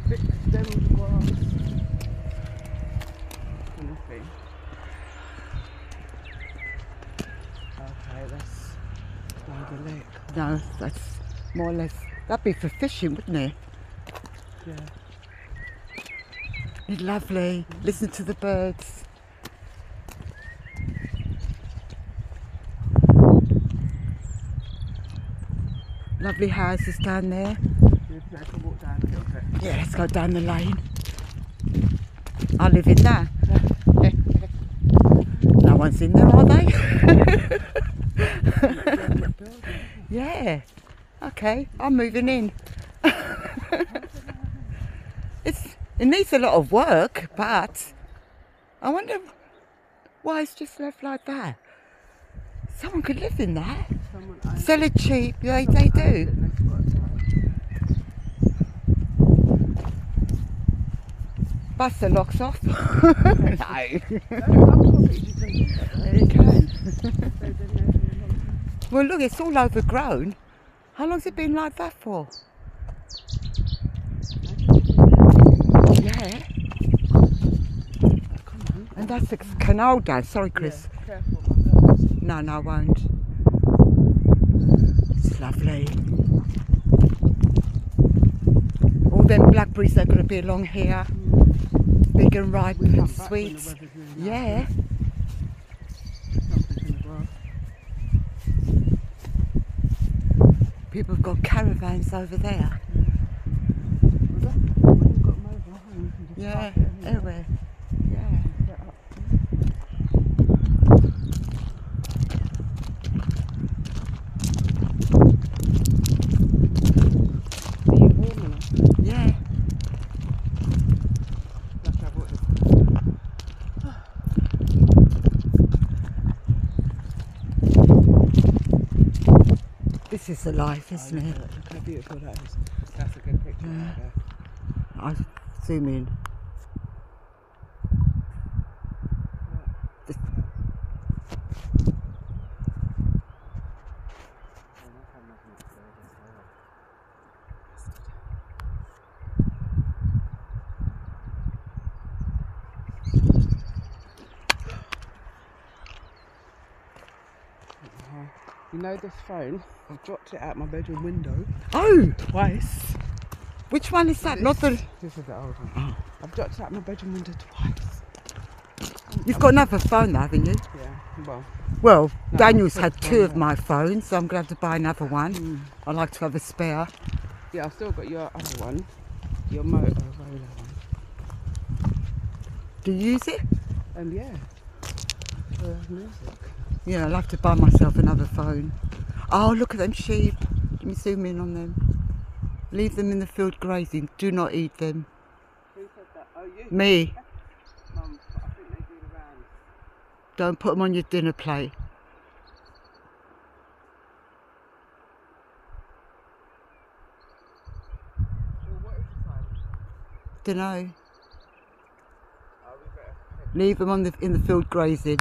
Big stem grass. Nothing. Okay, that's by the lake. No, that's more or less, that'd be for fishing, wouldn't it? Yeah. It's lovely. Listen to the birds. Lovely houses down there. I can walk down a little bit. Yeah, let's go down the lane. I live in there. No one's in there, are they? Yeah. Okay, I'm moving in. It needs a lot of work, but I wonder why it's just left like that. Someone could live in that. Sell it cheap, they do. Bust the locks off. No. You can. Well look, it's all overgrown. How long's it been like that for? Yeah. Come on. And that's the canal down. Sorry, Chris. Yeah, careful, No, I won't. It's lovely. All them blackberries are going to be along here. Big and ripe and sweet. Yeah. People have got caravans over there. Yeah, everywhere. Yeah. Are you warm enough? Yeah. This is the life, isn't it? Look how beautiful that is. That's a good picture right there. I'll zoom in. You know this phone? I've dropped it out my bedroom window. Oh! Twice. Which one is that? Not the... This is the old one. Oh. I've dropped it out my bedroom window twice. You've got another phone though, haven't you? Yeah, Well, No, Daniel's I've had got two one of my phones, so I'm going to have to buy another one. I'd like to have a spare. yeah, I've still got your other one. Your Motorola one. Do you use it? Yeah. For music. Yeah, I'll have to buy myself another phone. Oh, look at them sheep. Let me zoom in on them. Leave them in the field grazing. Do not eat them. Who said that? Oh, you? Me. Mum, I think they do the rounds. Don't put them on your dinner plate. Well, what is the time? Dunno. Oh, we better... Leave them in the field grazing.